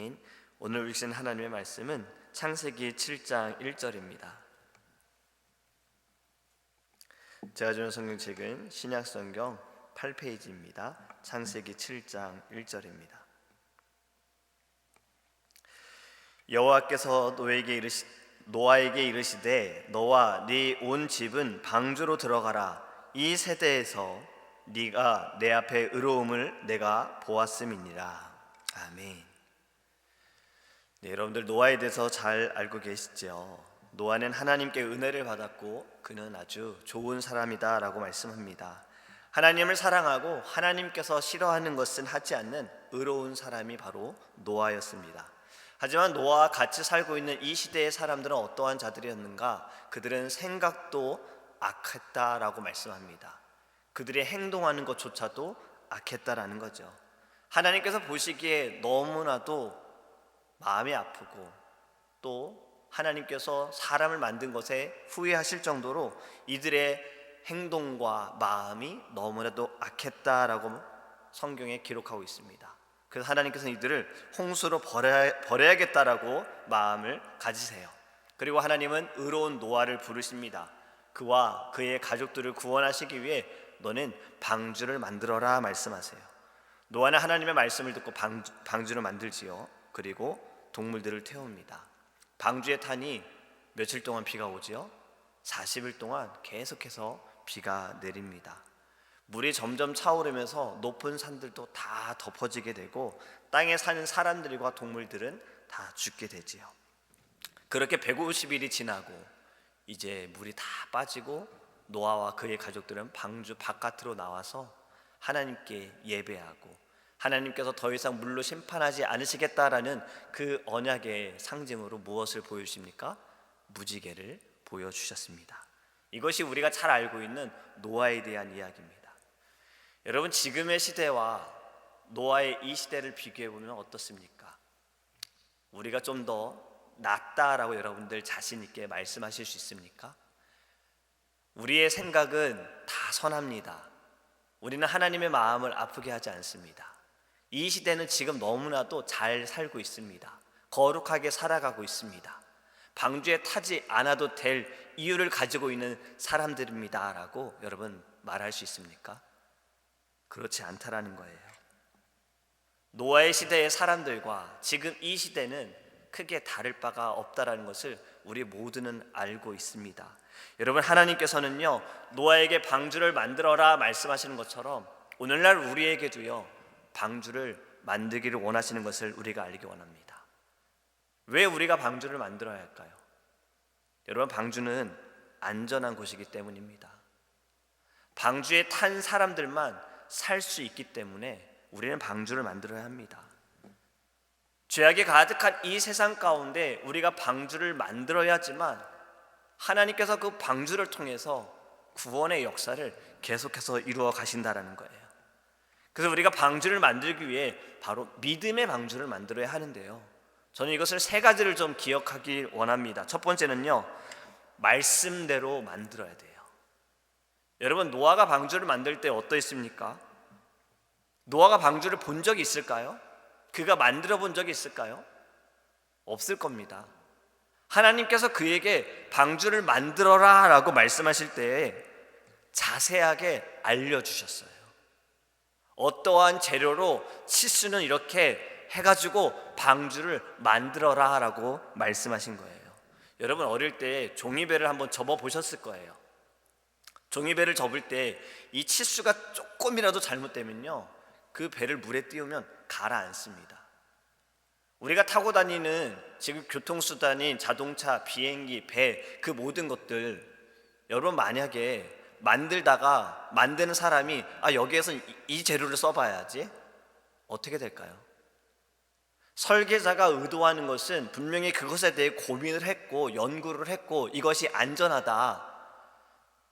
아멘. 오늘 읽으신 하나님의 말씀은 창세기 7장 1절입니다. 제가 주는 성경책은 신약성경 8페이지입니다. 창세기 7장 1절입니다. 여호와께서 노아에게 이르시되 너와 네 온 집은 방주로 들어가라. 이 세대에서 네가 내 앞에 의로움을 내가 보았음이니라. 아멘. 네, 여러분들 노아에 대해서 잘 알고 계시죠? 노아는 하나님께 은혜를 받았고 그는 아주 좋은 사람이다 라고 말씀합니다. 하나님을 사랑하고 하나님께서 싫어하는 것은 하지 않는 의로운 사람이 바로 노아였습니다. 하지만 노아와 같이 살고 있는 이 시대의 사람들은 어떠한 자들이었는가? 그들은 생각도 악했다라고 말씀합니다. 그들의 행동하는 것조차도 악했다라는 거죠. 하나님께서 보시기에 너무나도 마음이 아프고 또 하나님께서 사람을 만든 것에 후회하실 정도로 이들의 행동과 마음이 너무나도 악했다라고 성경에 기록하고 있습니다. 그래서 하나님께서는 이들을 홍수로 버려야겠다라고 마음을 가지세요. 그리고 하나님은 의로운 노아를 부르십니다. 그와 그의 가족들을 구원하시기 위해 너는 방주를 만들어라 말씀하세요. 노아는 하나님의 말씀을 듣고 방주를 만들지요. 그리고 동물들을 태웁니다. 방주에 타니 며칠 동안 비가 오지요. 40일 동안 계속해서 비가 내립니다. 물이 점점 차오르면서 높은 산들도 다 덮어지게 되고 땅에 사는 사람들과 동물들은 다 죽게 되지요. 그렇게 150일이 지나고 이제 물이 다 빠지고 노아와 그의 가족들은 방주 바깥으로 나와서 하나님께 예배하고 하나님께서 더 이상 물로 심판하지 않으시겠다라는 그 언약의 상징으로 무엇을 보여주십니까? 무지개를 보여주셨습니다. 이것이 우리가 잘 알고 있는 노아에 대한 이야기입니다. 여러분, 지금의 시대와 노아의 이 시대를 비교해보면 어떻습니까? 우리가 좀 더 낫다라고 여러분들 자신 있게 말씀하실 수 있습니까? 우리의 생각은 다 선합니다. 우리는 하나님의 마음을 아프게 하지 않습니다. 이 시대는 지금 너무나도 잘 살고 있습니다. 거룩하게 살아가고 있습니다. 방주에 타지 않아도 될 이유를 가지고 있는 사람들입니다 라고 여러분 말할 수 있습니까? 그렇지 않다라는 거예요. 노아의 시대의 사람들과 지금 이 시대는 크게 다를 바가 없다라는 것을 우리 모두는 알고 있습니다. 여러분, 하나님께서는요 노아에게 방주를 만들어라 말씀하시는 것처럼 오늘날 우리에게도요 방주를 만들기를 원하시는 것을 우리가 알기 원합니다. 왜 우리가 방주를 만들어야 할까요? 여러분, 방주는 안전한 곳이기 때문입니다. 방주에 탄 사람들만 살 수 있기 때문에 우리는 방주를 만들어야 합니다. 죄악이 가득한 이 세상 가운데 우리가 방주를 만들어야지만 하나님께서 그 방주를 통해서 구원의 역사를 계속해서 이루어 가신다라는 거예요. 그래서 우리가 방주를 만들기 위해 바로 믿음의 방주를 만들어야 하는데요, 저는 이것을 세 가지를 좀 기억하길 원합니다. 첫 번째는요, 말씀대로 만들어야 돼요. 여러분, 노아가 방주를 만들 때 어떠했습니까? 노아가 방주를 본 적이 있을까요? 그가 만들어 본 적이 있을까요? 없을 겁니다. 하나님께서 그에게 방주를 만들어라 라고 말씀하실 때에 자세하게 알려주셨어요. 어떠한 재료로 치수는 이렇게 해가지고 방주를 만들어라 라고 말씀하신 거예요. 여러분, 어릴 때 종이배를 한번 접어 보셨을 거예요. 종이배를 접을 때 이 치수가 조금이라도 잘못되면요 그 배를 물에 띄우면 가라앉습니다. 우리가 타고 다니는 지금 교통수단인 자동차, 비행기, 배, 그 모든 것들, 여러분 만약에 만들다가 만드는 사람이 여기에서 이 재료를 써봐야지, 어떻게 될까요? 설계자가 의도하는 것은 분명히 그것에 대해 고민을 했고 연구를 했고 이것이 안전하다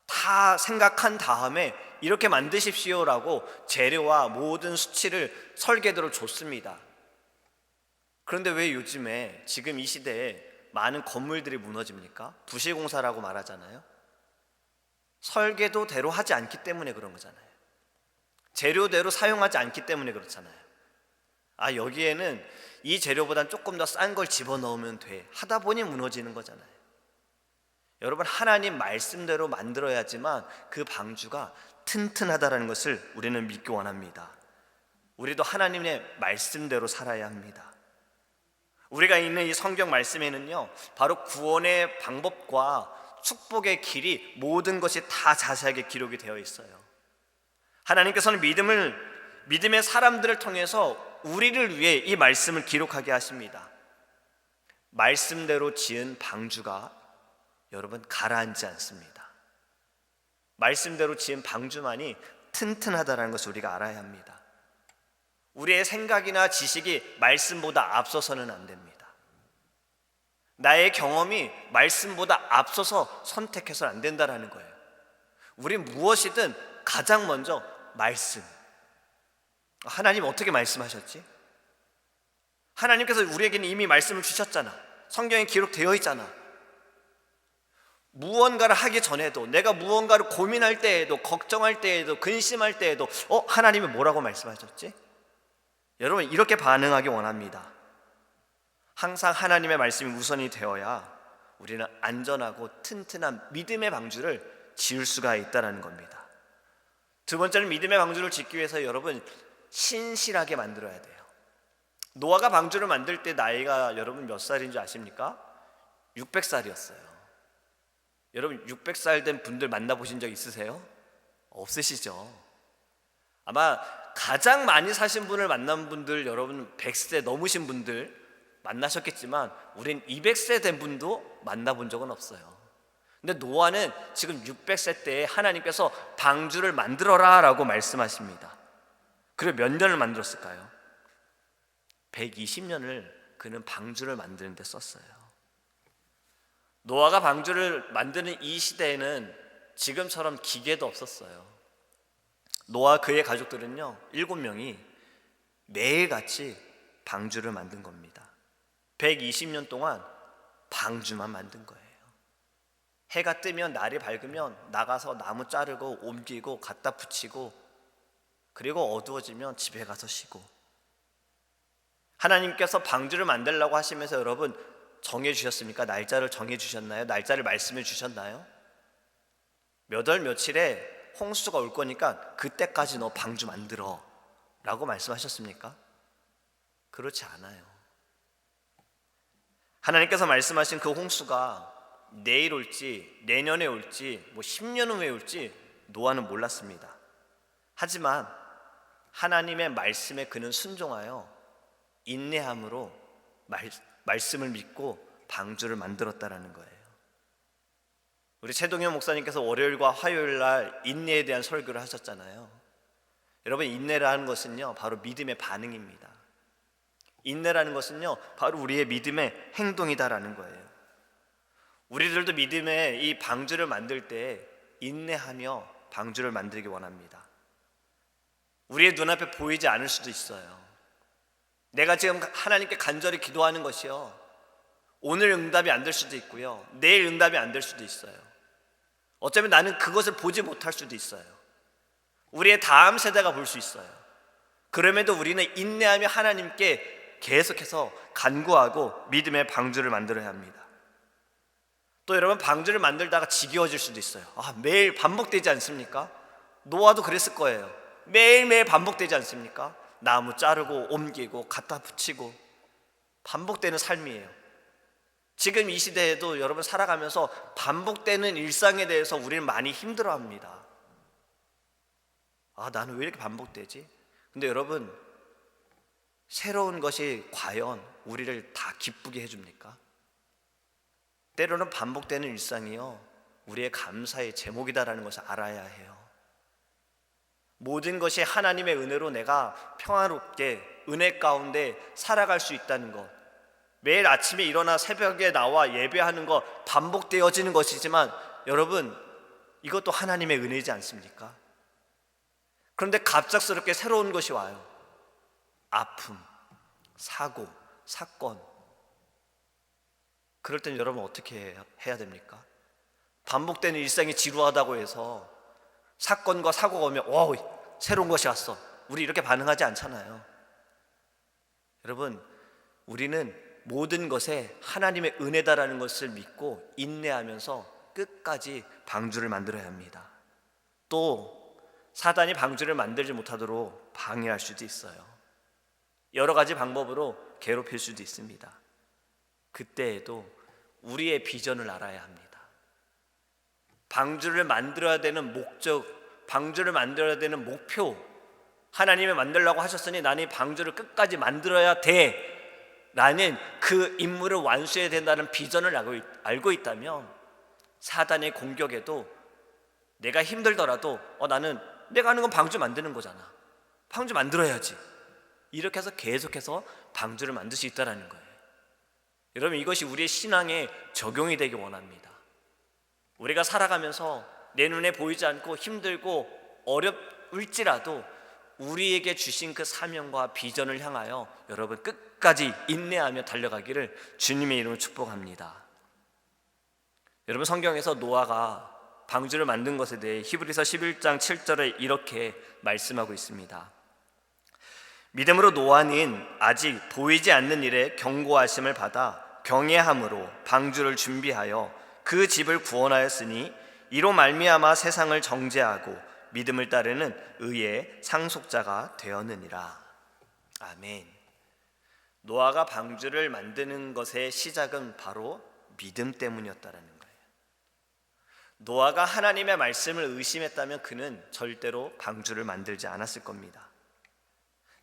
다 생각한 다음에 이렇게 만드십시오라고 재료와 모든 수치를 설계도를 줬습니다. 그런데 왜 요즘에 지금 이 시대에 많은 건물들이 무너집니까? 부실공사라고 말하잖아요. 설계도대로 하지 않기 때문에 그런 거잖아요. 재료대로 사용하지 않기 때문에 그렇잖아요. 여기에는 이 재료보단 조금 더 싼 걸 집어넣으면 돼 하다 보니 무너지는 거잖아요. 여러분, 하나님 말씀대로 만들어야지만 그 방주가 튼튼하다라는 것을 우리는 믿기 원합니다. 우리도 하나님의 말씀대로 살아야 합니다. 우리가 있는 이 성경 말씀에는요, 바로 구원의 방법과 축복의 길이, 모든 것이 다 자세하게 기록이 되어 있어요. 하나님께서는 믿음의 사람들을 통해서 우리를 위해 이 말씀을 기록하게 하십니다. 말씀대로 지은 방주가 여러분 가라앉지 않습니다. 말씀대로 지은 방주만이 튼튼하다는 것을 우리가 알아야 합니다. 우리의 생각이나 지식이 말씀보다 앞서서는 안 됩니다. 나의 경험이 말씀보다 앞서서 선택해서는 안 된다는 거예요. 우린 무엇이든 가장 먼저 말씀. 하나님 어떻게 말씀하셨지? 하나님께서 우리에게는 이미 말씀을 주셨잖아. 성경에 기록되어 있잖아. 무언가를 하기 전에도, 내가 무언가를 고민할 때에도, 걱정할 때에도, 근심할 때에도 하나님이 뭐라고 말씀하셨지? 여러분, 이렇게 반응하기 원합니다. 항상 하나님의 말씀이 우선이 되어야 우리는 안전하고 튼튼한 믿음의 방주를 지을 수가 있다는 겁니다. 두 번째는 믿음의 방주를 짓기 위해서 여러분 신실하게 만들어야 돼요. 노아가 방주를 만들 때 나이가 여러분 몇 살인 줄 아십니까? 600살이었어요. 여러분 600살 된 분들 만나보신 적 있으세요? 없으시죠? 아마 가장 많이 사신 분을 만난 분들, 여러분 100세 넘으신 분들 만나셨겠지만 우린 200세 된 분도 만나본 적은 없어요. 근데 노아는 지금 600세 때에 하나님께서 방주를 만들어라 라고 말씀하십니다. 그리고 몇 년을 만들었을까요? 120년을 그는 방주를 만드는 데 썼어요. 노아가 방주를 만드는 이 시대에는 지금처럼 기계도 없었어요. 노아와 그의 가족들은요 7명이 매일같이 방주를 만든 겁니다. 120년 동안 방주만 만든 거예요. 해가 뜨면, 날이 밝으면 나가서 나무 자르고 옮기고 갖다 붙이고, 그리고 어두워지면 집에 가서 쉬고. 하나님께서 방주를 만들라고 하시면서 여러분 정해주셨습니까? 날짜를 정해주셨나요? 날짜를 말씀해 주셨나요? 몇 월 며칠에 홍수가 올 거니까 그때까지 너 방주 만들어 라고 말씀하셨습니까? 그렇지 않아요. 하나님께서 말씀하신 그 홍수가 내일 올지 내년에 올지 10년 후에 올지 노아는 몰랐습니다. 하지만 하나님의 말씀에 그는 순종하여 인내함으로 말씀을 믿고 방주를 만들었다라는 거예요. 우리 최동현 목사님께서 월요일과 화요일 날 인내에 대한 설교를 하셨잖아요. 여러분, 인내라는 것은요 바로 믿음의 반응입니다. 인내라는 것은요 바로 우리의 믿음의 행동이다라는 거예요. 우리들도 믿음의 이 방주를 만들 때 인내하며 방주를 만들기 원합니다. 우리의 눈앞에 보이지 않을 수도 있어요. 내가 지금 하나님께 간절히 기도하는 것이요 오늘 응답이 안 될 수도 있고요, 내일 응답이 안 될 수도 있어요. 어쩌면 나는 그것을 보지 못할 수도 있어요. 우리의 다음 세대가 볼 수 있어요. 그럼에도 우리는 인내하며 하나님께 계속해서 간구하고 믿음의 방주를 만들어야 합니다. 또 여러분, 방주를 만들다가 지겨워질 수도 있어요. 매일 반복되지 않습니까? 노아도 그랬을 거예요. 매일매일 반복되지 않습니까? 나무 자르고 옮기고 갖다 붙이고 반복되는 삶이에요. 지금 이 시대에도 여러분 살아가면서 반복되는 일상에 대해서 우리는 많이 힘들어합니다. 나는 왜 이렇게 반복되지? 근데 여러분, 새로운 것이 과연 우리를 다 기쁘게 해줍니까? 때로는 반복되는 일상이요 우리의 감사의 제목이다라는 것을 알아야 해요. 모든 것이 하나님의 은혜로 내가 평화롭게 은혜 가운데 살아갈 수 있다는 것, 매일 아침에 일어나 새벽에 나와 예배하는 것 반복되어지는 것이지만 여러분, 이것도 하나님의 은혜이지 않습니까? 그런데 갑작스럽게 새로운 것이 와요. 아픔, 사고, 사건. 그럴 땐 여러분 어떻게 해야 됩니까? 반복되는 일상이 지루하다고 해서 사건과 사고가 오면 새로운 것이 왔어, 우리 이렇게 반응하지 않잖아요. 여러분, 우리는 모든 것에 하나님의 은혜다라는 것을 믿고 인내하면서 끝까지 방주를 만들어야 합니다. 또 사단이 방주를 만들지 못하도록 방해할 수도 있어요. 여러 가지 방법으로 괴롭힐 수도 있습니다. 그때에도 우리의 비전을 알아야 합니다. 방주를 만들어야 되는 목적, 방주를 만들어야 되는 목표, 하나님이 만들라고 하셨으니 나는 이 방주를 끝까지 만들어야 돼 라는 그 임무를 완수해야 된다는 비전을 알고 있다면 사단의 공격에도 내가 힘들더라도 나는 내가 하는 건 방주 만드는 거잖아, 방주 만들어야지, 이렇게 해서 계속해서 방주를 만들 수 있다는 거예요. 여러분, 이것이 우리의 신앙에 적용이 되기 원합니다. 우리가 살아가면서 내 눈에 보이지 않고 힘들고 어렵을지라도 우리에게 주신 그 사명과 비전을 향하여 여러분 끝까지 인내하며 달려가기를 주님의 이름으로 축복합니다. 여러분, 성경에서 노아가 방주를 만든 것에 대해 히브리서 11장 7절에 이렇게 말씀하고 있습니다. 믿음으로 노아는 아직 보이지 않는 일에 경고하심을 받아 경외함으로 방주를 준비하여 그 집을 구원하였으니 이로 말미암아 세상을 정죄하고 믿음을 따르는 의의 상속자가 되었느니라. 아멘. 노아가 방주를 만드는 것의 시작은 바로 믿음 때문이었다라는 거예요. 노아가 하나님의 말씀을 의심했다면 그는 절대로 방주를 만들지 않았을 겁니다.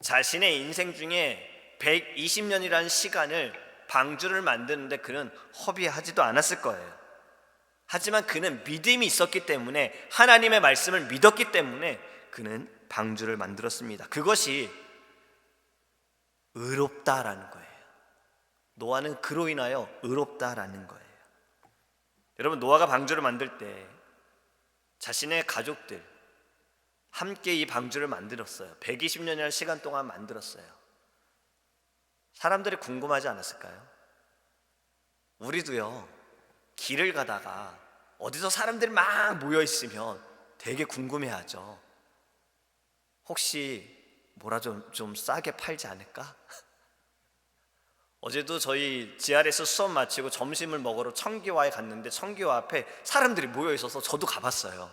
자신의 인생 중에 120년이라는 시간을 방주를 만드는데 그는 허비하지도 않았을 거예요. 하지만 그는 믿음이 있었기 때문에, 하나님의 말씀을 믿었기 때문에 그는 방주를 만들었습니다. 그것이 의롭다라는 거예요. 노아는 그로 인하여 의롭다라는 거예요. 여러분, 노아가 방주를 만들 때 자신의 가족들 함께 이 방주를 만들었어요. 120년이라는 시간 동안 만들었어요. 사람들이 궁금하지 않았을까요? 우리도요, 길을 가다가 어디서 사람들이 막 모여 있으면 되게 궁금해하죠. 혹시 뭐라 좀 싸게 팔지 않을까? 어제도 저희 GRS 수업 마치고 점심을 먹으러 청기화에 갔는데 청기화 앞에 사람들이 모여 있어서 저도 가봤어요.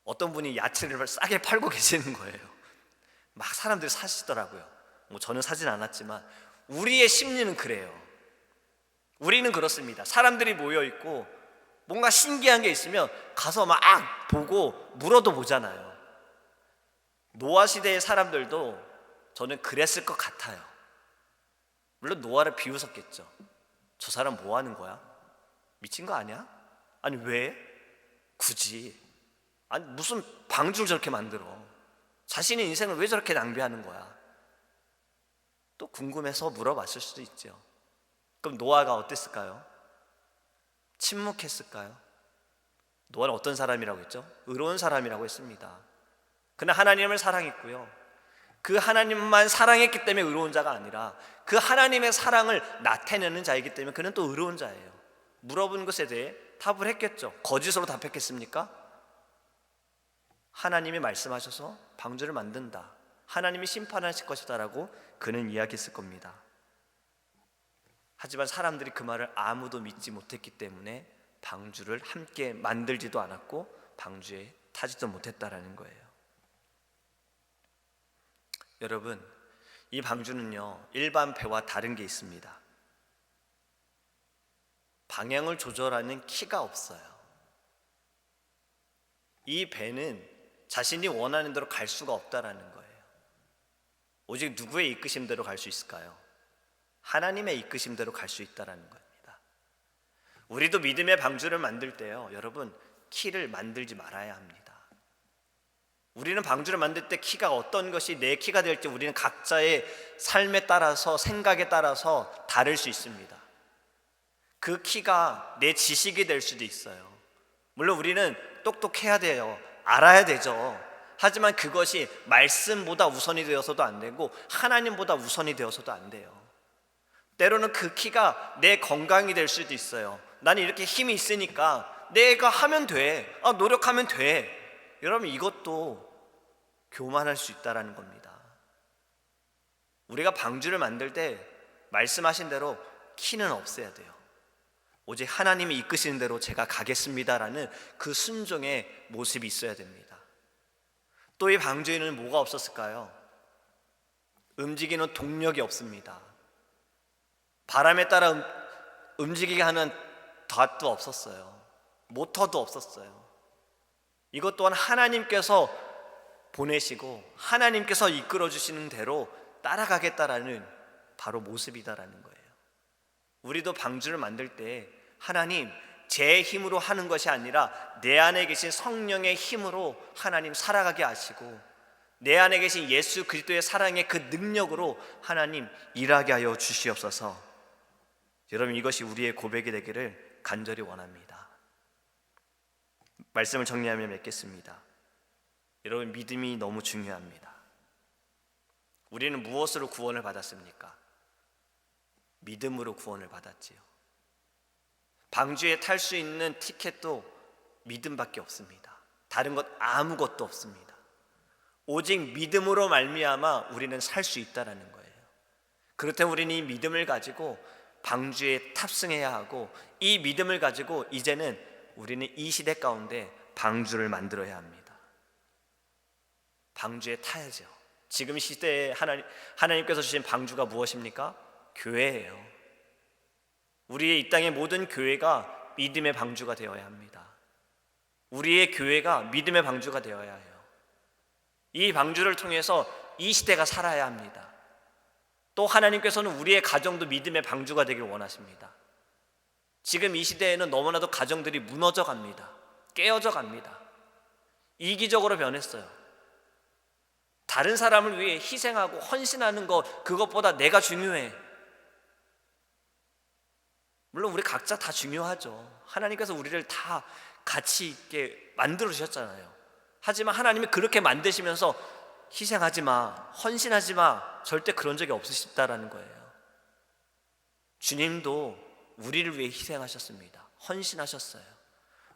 어떤 분이 야채를 싸게 팔고 계시는 거예요. 막 사람들이 사시더라고요. 저는 사진 않았지만 우리의 심리는 그래요. 우리는 그렇습니다. 사람들이 모여 있고 뭔가 신기한 게 있으면 가서 막 보고 물어도 보잖아요. 노아 시대의 사람들도 저는 그랬을 것 같아요. 물론 노아를 비웃었겠죠. 저 사람 뭐 하는 거야? 미친 거 아니야? 아니 왜? 굳이? 아니 무슨 방주를 저렇게 만들어? 자신의 인생을 왜 저렇게 낭비하는 거야? 또 궁금해서 물어봤을 수도 있죠. 그럼 노아가 어땠을까요? 침묵했을까요? 노아는 어떤 사람이라고 했죠? 의로운 사람이라고 했습니다. 그는 하나님을 사랑했고요, 그 하나님만 사랑했기 때문에 의로운 자가 아니라 그 하나님의 사랑을 나타내는 자이기 때문에 그는 또 의로운 자예요. 물어본 것에 대해 답을 했겠죠. 거짓으로 답했겠습니까? 하나님이 말씀하셔서 방주를 만든다, 하나님이 심판하실 것이다 라고 그는 이야기했을 겁니다. 하지만 사람들이 그 말을 아무도 믿지 못했기 때문에 방주를 함께 만들지도 않았고 방주에 타지도 못했다라는 거예요. 여러분, 이 방주는요, 일반 배와 다른 게 있습니다. 방향을 조절하는 키가 없어요. 이 배는 자신이 원하는 대로 갈 수가 없다라는 거예요. 오직 누구의 이끄심대로 갈 수 있을까요? 하나님의 이끄심대로 갈 수 있다라는 겁니다. 우리도 믿음의 방주를 만들 때요, 여러분, 키를 만들지 말아야 합니다. 우리는 방주를 만들 때 키가 어떤 것이 내 키가 될지 우리는 각자의 삶에 따라서, 생각에 따라서 다를 수 있습니다. 그 키가 내 지식이 될 수도 있어요. 물론 우리는 똑똑해야 돼요. 알아야 되죠. 하지만 그것이 말씀보다 우선이 되어서도 안 되고 하나님보다 우선이 되어서도 안 돼요. 때로는 그 키가 내 건강이 될 수도 있어요. 나는 이렇게 힘이 있으니까 내가 하면 돼, 노력하면 돼. 여러분, 이것도 교만할 수 있다라는 겁니다. 우리가 방주를 만들 때 말씀하신 대로 키는 없애야 돼요. 오직 하나님이 이끄시는 대로 제가 가겠습니다라는 그 순종의 모습이 있어야 됩니다. 또 이 방주에는 뭐가 없었을까요? 움직이는 동력이 없습니다. 바람에 따라 움직이게 하는 닷도 없었어요. 모터도 없었어요. 이것 또한 하나님께서 보내시고 하나님께서 이끌어 주시는 대로 따라가겠다라는 바로 모습이다라는 거예요. 우리도 방주를 만들 때 하나님, 제 힘으로 하는 것이 아니라 내 안에 계신 성령의 힘으로 하나님 살아가게 하시고 내 안에 계신 예수 그리스도의 사랑의 그 능력으로 하나님 일하게 하여 주시옵소서. 여러분, 이것이 우리의 고백이 되기를 간절히 원합니다. 말씀을 정리하며 맺겠습니다. 여러분, 믿음이 너무 중요합니다. 우리는 무엇으로 구원을 받았습니까? 믿음으로 구원을 받았지요. 방주에 탈 수 있는 티켓도 믿음밖에 없습니다. 다른 것 아무것도 없습니다. 오직 믿음으로 말미암아 우리는 살 수 있다라는 거예요. 그렇다면 우리는 이 믿음을 가지고 방주에 탑승해야 하고, 이 믿음을 가지고 이제는 우리는 이 시대 가운데 방주를 만들어야 합니다. 방주에 타야죠. 지금 시대에 하나님께서 주신 방주가 무엇입니까? 교회예요. 우리의 이 땅의 모든 교회가 믿음의 방주가 되어야 합니다. 우리의 교회가 믿음의 방주가 되어야 해요. 이 방주를 통해서 이 시대가 살아야 합니다. 또 하나님께서는 우리의 가정도 믿음의 방주가 되길 원하십니다. 지금 이 시대에는 너무나도 가정들이 무너져 갑니다. 깨어져 갑니다. 이기적으로 변했어요. 다른 사람을 위해 희생하고 헌신하는 것, 그것보다 내가 중요해. 물론 우리 각자 다 중요하죠. 하나님께서 우리를 다 가치 있게 만들어 주셨잖아요. 하지만 하나님이 그렇게 만드시면서 희생하지 마, 헌신하지 마, 절대 그런 적이 없으시다라는 거예요. 주님도 우리를 위해 희생하셨습니다. 헌신하셨어요.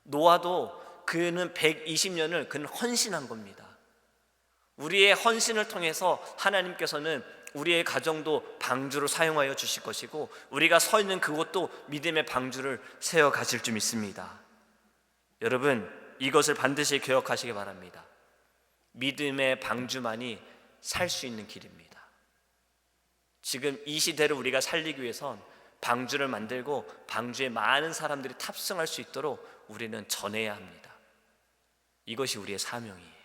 노아도 그는 120년을 그는 헌신한 겁니다. 우리의 헌신을 통해서 하나님께서는 우리의 가정도 방주로 사용하여 주실 것이고, 우리가 서 있는 그곳도 믿음의 방주를 세워 가실 줄 믿습니다. 여러분, 이것을 반드시 기억하시기 바랍니다. 믿음의 방주만이 살 수 있는 길입니다. 지금 이 시대를 우리가 살리기 위해선 방주를 만들고 방주에 많은 사람들이 탑승할 수 있도록 우리는 전해야 합니다. 이것이 우리의 사명이에요.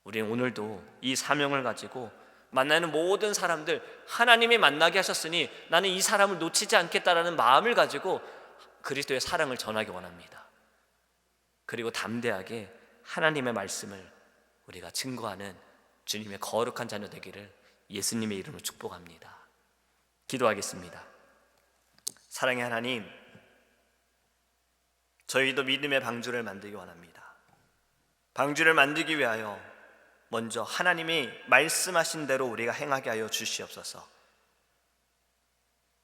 우리는 오늘도 이 사명을 가지고 만나는 모든 사람들, 하나님이 만나게 하셨으니 나는 이 사람을 놓치지 않겠다라는 마음을 가지고 그리스도의 사랑을 전하기 원합니다. 그리고 담대하게 하나님의 말씀을 우리가 증거하는 주님의 거룩한 자녀 되기를 예수님의 이름으로 축복합니다. 기도하겠습니다. 사랑의 하나님, 저희도 믿음의 방주를 만들기 원합니다. 방주를 만들기 위하여 먼저 하나님이 말씀하신 대로 우리가 행하게 하여 주시옵소서.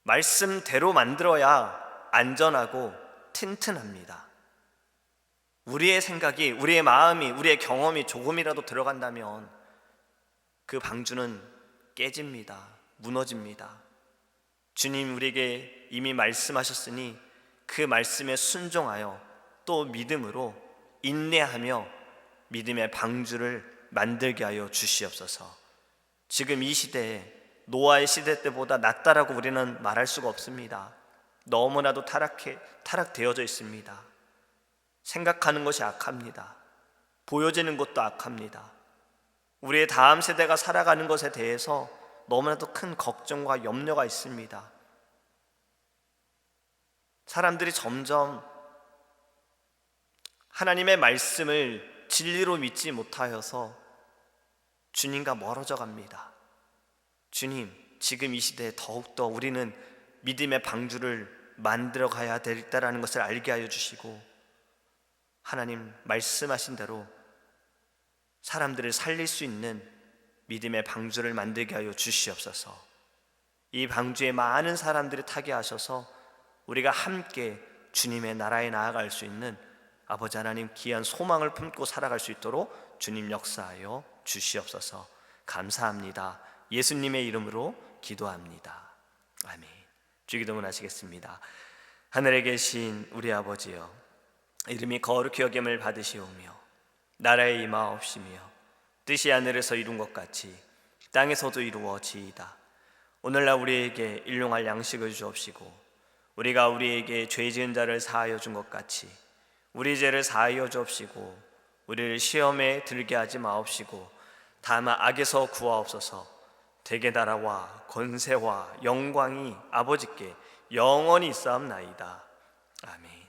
말씀대로 만들어야 안전하고 튼튼합니다. 우리의 생각이, 우리의 마음이, 우리의 경험이 조금이라도 들어간다면 그 방주는 깨집니다. 무너집니다. 주님 우리에게 이미 말씀하셨으니 그 말씀에 순종하여 또 믿음으로 인내하며 믿음의 방주를 만들게 하여 주시옵소서. 지금 이 시대에 노아의 시대 때보다 낫다라고 우리는 말할 수가 없습니다. 너무나도 타락되어져 있습니다. 생각하는 것이 악합니다. 보여지는 것도 악합니다. 우리의 다음 세대가 살아가는 것에 대해서 너무나도 큰 걱정과 염려가 있습니다. 사람들이 점점 하나님의 말씀을 진리로 믿지 못하여서 주님과 멀어져 갑니다. 주님, 지금 이 시대에 더욱더 우리는 믿음의 방주를 만들어 가야 되겠다라는 것을 알게 하여 주시고, 하나님 말씀하신 대로 사람들을 살릴 수 있는 믿음의 방주를 만들게 하여 주시옵소서. 이 방주에 많은 사람들이 타게 하셔서 우리가 함께 주님의 나라에 나아갈 수 있는 아버지 하나님 귀한 소망을 품고 살아갈 수 있도록 주님 역사하여 주시옵소서. 감사합니다. 예수님의 이름으로 기도합니다. 아멘. 주기도문 하시겠습니다. 하늘에 계신 우리 아버지여, 이름이 거룩히 여김을 받으시오며 나라에 임하옵시며 뜻이 하늘에서 이룬 것 같이 땅에서도 이루어지이다. 오늘날 우리에게 일용할 양식을 주옵시고 우리가 우리에게 죄 지은 자를 사하여 준 것 같이 우리 죄를 사하여 주옵시고 우리를 시험에 들게 하지 마옵시고 다만 악에서 구하옵소서. 대개 나라와 권세와 영광이 아버지께 영원히 있사옵나이다. 아멘.